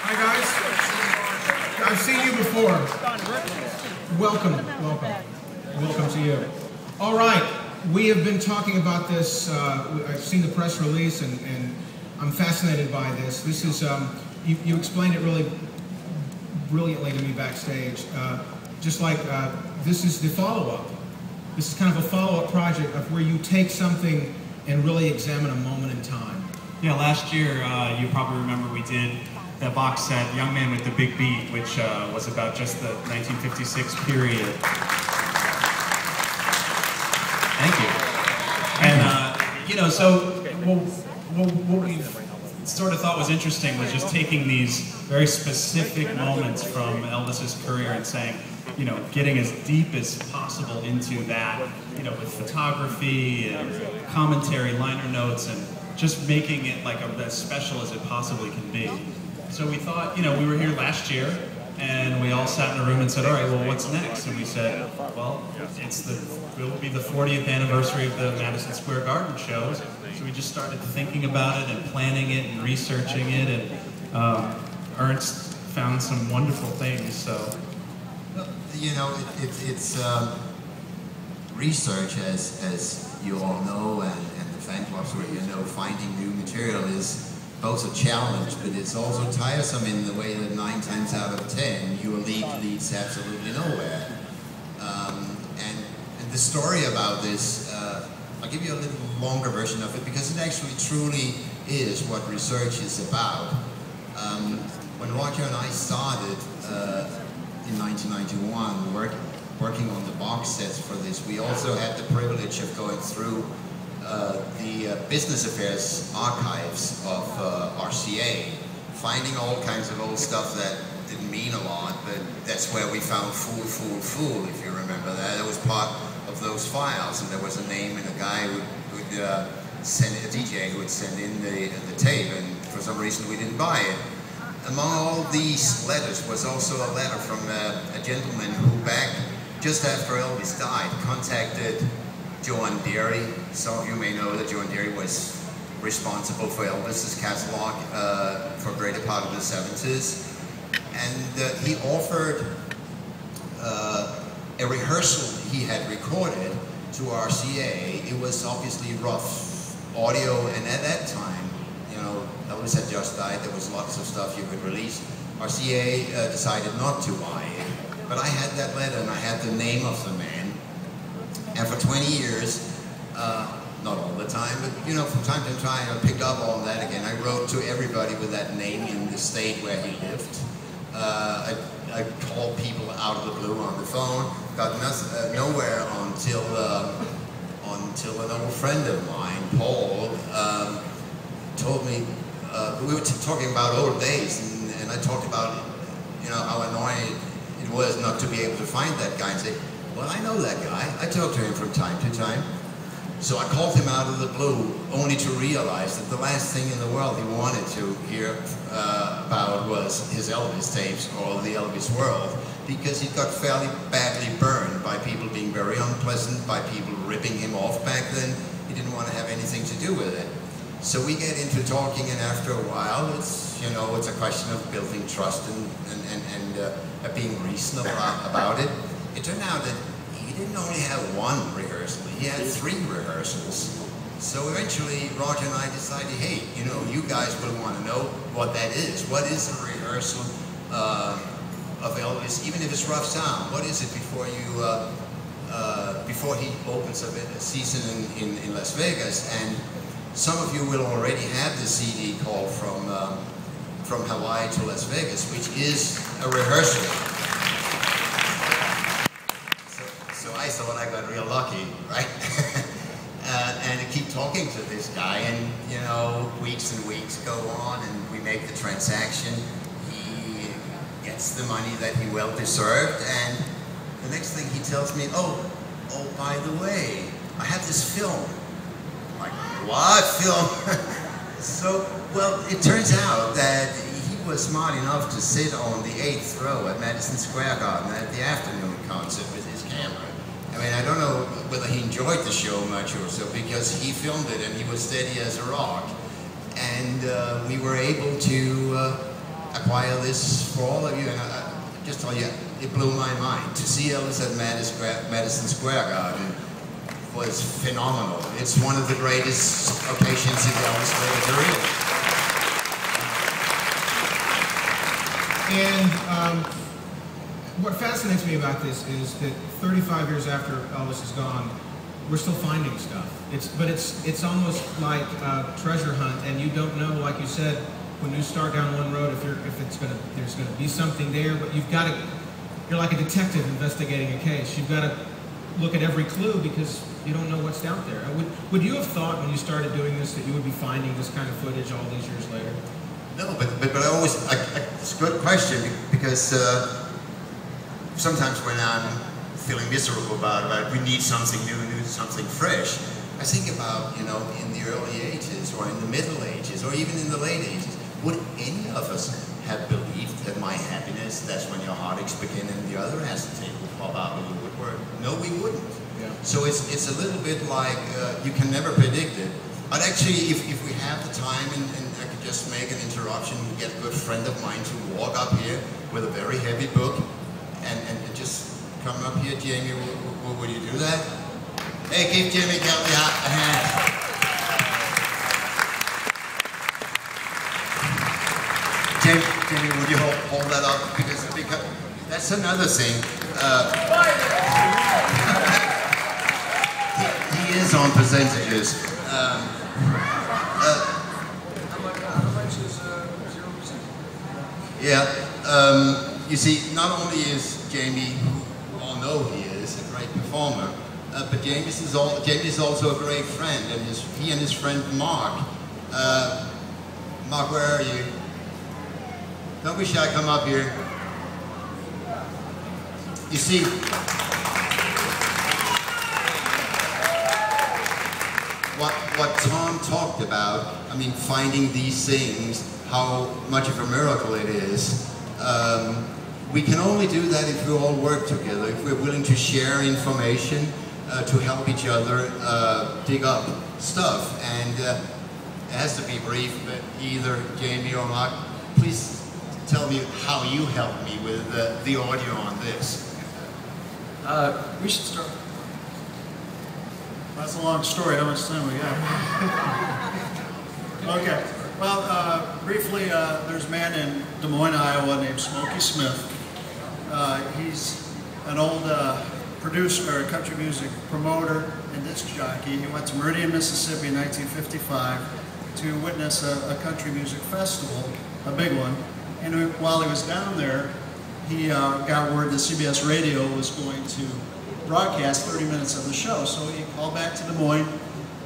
Hi guys. I've seen you before. Welcome to you. All right, we have been talking about this. I've seen the press release, and I'm fascinated by this. This is you explained it really brilliantly to me backstage. Just like this is the follow-up. This is kind of a follow-up project of where you take something and really examine a moment in time. Yeah, last year, you probably remember we did the box set, Young Man with the Big Beat, which was about just the 1956 period. Thank you. And, you know, so what we sort of thought was interesting was just taking these very specific moments from Elvis's career and saying, you know, getting as deep as possible into that, you know, with photography and commentary, liner notes, and just making it like as special as it possibly can be. So we thought, you know, we were here last year, and we all sat in a room and said, all right, well, what's next? And we said, well, it will be the 40th anniversary of the Madison Square Garden shows. So we just started thinking about it and planning it and researching it, and Ernst found some wonderful things, so. Well, you know, it's research, as you all know, and the fan clubs where you know, finding new material is both a challenge, but it's also tiresome in the way that 9 times out of 10 your lead leads absolutely nowhere. And the story about this, I'll give you a little longer version of it because it actually truly is what research is about. When Roger and I started in 1991 working on the box sets for this, we also had the privilege of going through the business affairs archives of RCA, finding all kinds of old stuff that didn't mean a lot, but that's where we found Fool, Fool, Fool, if you remember that. That was part of those files, and there was a name and a guy who would send, a DJ who would send in the tape, and for some reason we didn't buy it. Among all these letters was also a letter from a gentleman who back just after Elvis died contacted Joan Deary. Some of you may know that Joan Deary was responsible for Elvis's catalog for a greater part of the 70s. And he offered a rehearsal he had recorded to RCA. It was obviously rough audio, and at that time, you know, Elvis had just died, there was lots of stuff you could release. RCA decided not to buy it, but I had that letter and I had the name of the man. And for 20 years, not all the time, but you know, from time to time I picked up on that again. I wrote to everybody with that name in the state where he lived. I called people out of the blue on the phone, got nowhere until an old friend of mine, Paul, told me, we were talking about old days, and I talked about, you know, how annoying it was not to be able to find that guy, and say, well, I know that guy. I talk to him from time to time. So I called him out of the blue, only to realize that the last thing in the world he wanted to hear about was his Elvis tapes or the Elvis world, because he got fairly badly burned by people being very unpleasant, by people ripping him off back then. He didn't want to have anything to do with it. So we get into talking, and after a while, it's, you know, it's a question of building trust and being reasonable about it. It turned out that he didn't only have one rehearsal, he had 3 rehearsals. So eventually, Roger and I decided, hey, you know, you guys will want to know what that is. What is a rehearsal of Elvis, even if it's rough sound? What is it before you, before he opens a season in Las Vegas? And some of you will already have the CD called From Hawaii to Las Vegas, which is a rehearsal. So I thought I got real lucky, right? And I keep talking to this guy, and you know, weeks and weeks go on, and we make the transaction. He gets the money that he well deserved, and the next thing he tells me, oh, by the way, I have this film. I'm like, what film? So, well, it turns out that he was smart enough to sit on the 8th row at Madison Square Garden at the afternoon concert with his camera. I mean, I don't know whether he enjoyed the show much or so, because he filmed it and he was steady as a rock. And we were able to acquire this for all of you, and I just tell you, it blew my mind. To see Elvis at Madison Square Garden was phenomenal. It's one of the greatest occasions in the Elvis career. And what fascinates me about this is that 35 years after Elvis is gone, we're still finding stuff. It's almost like a treasure hunt, and you don't know, like you said, when you start down one road, there's gonna be something there, but you're like a detective investigating a case. You've got to look at every clue because you don't know what's out there. Would you have thought when you started doing this that you would be finding this kind of footage all these years later? No, but I always, it's a good question, because sometimes when I'm feeling miserable about it, we need something new, something fresh. I think about, in the early 80s or in the middle ages or even in the late 80s, would any of us have believed that My Happiness, That's When Your Heartaches Begin, and the other acetate would pop out of the woodwork? No, we wouldn't. Yeah. So it's a little bit like you can never predict it. But actually, if we have the time and I could just make an interruption, get a good friend of mine to walk up here with a very heavy book and just come up here, Jamie, would you do that? Hey, give Jamie Kelly a hand. Jamie, would you hold that up? Because that's another thing. He is on percentages. How much is 0%? Yeah. You see, not only is Jamie, who all know he is, a great performer, but Jamie is also a great friend, and he and his friend Mark. Mark, where are you? Don't be shy, come up here. You see, what Tom talked about, I mean, finding these things, how much of a miracle it is, we can only do that if we all work together, if we're willing to share information, to help each other dig up stuff. And it has to be brief, but either Jamie or Mark, please tell me how you helped me with the audio on this. We should start. That's a long story. How much time we got? Okay. Well, briefly, there's a man in Des Moines, Iowa named Smokey Smith. He's an old producer, country music promoter and disc jockey. He went to Meridian, Mississippi in 1955 to witness a country music festival, a big one. And while he was down there, he got word that CBS Radio was going to broadcast 30 minutes of the show. So he called back to Des Moines,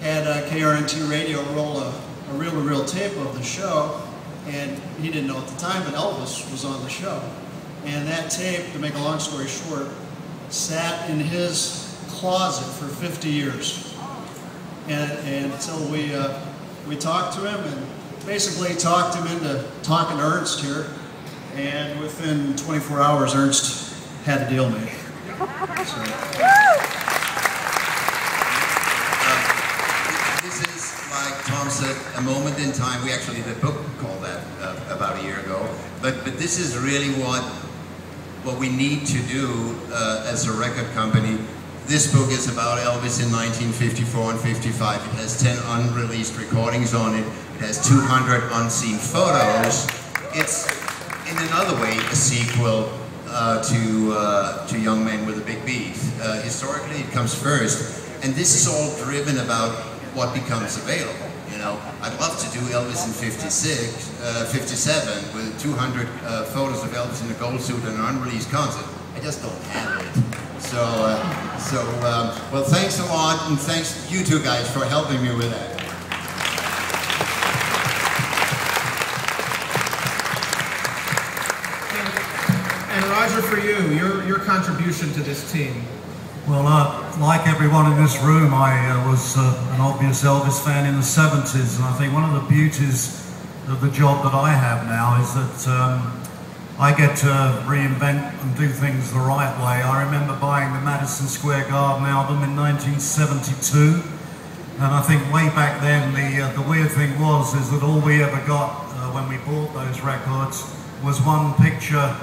had KRNT Radio roll a reel-to-reel tape of the show, and he didn't know at the time, but Elvis was on the show. And that tape, to make a long story short, sat in his closet for 50 years. And until we talked to him and basically talked him into talking to Ernst here, and within 24 hours, Ernst had a deal made. So. This is, like Tom said, a moment in time. We actually did a book called that about a year ago. But this is really what we need to do as a record company. This book is about Elvis in 1954 and 55. It has 10 unreleased recordings on it. It has 200 unseen photos. It's, in another way, a sequel to Young Men with a Big Beat. Historically, it comes first. And this is all driven about what becomes available. You know, I'd love to do Elvis in 57 with 200 photos of Elvis in a gold suit and an unreleased concert. I just don't have it. So, well, thanks a lot, and thanks you two guys for helping me with that. And Roger, for you, your contribution to this team. Well, like everyone in this room, I was an obvious Elvis fan in the 70s, and I think one of the beauties of the job that I have now is that I get to reinvent and do things the right way. I remember buying the Madison Square Garden album in 1972, and I think way back then the weird thing was is that all we ever got when we bought those records was one picture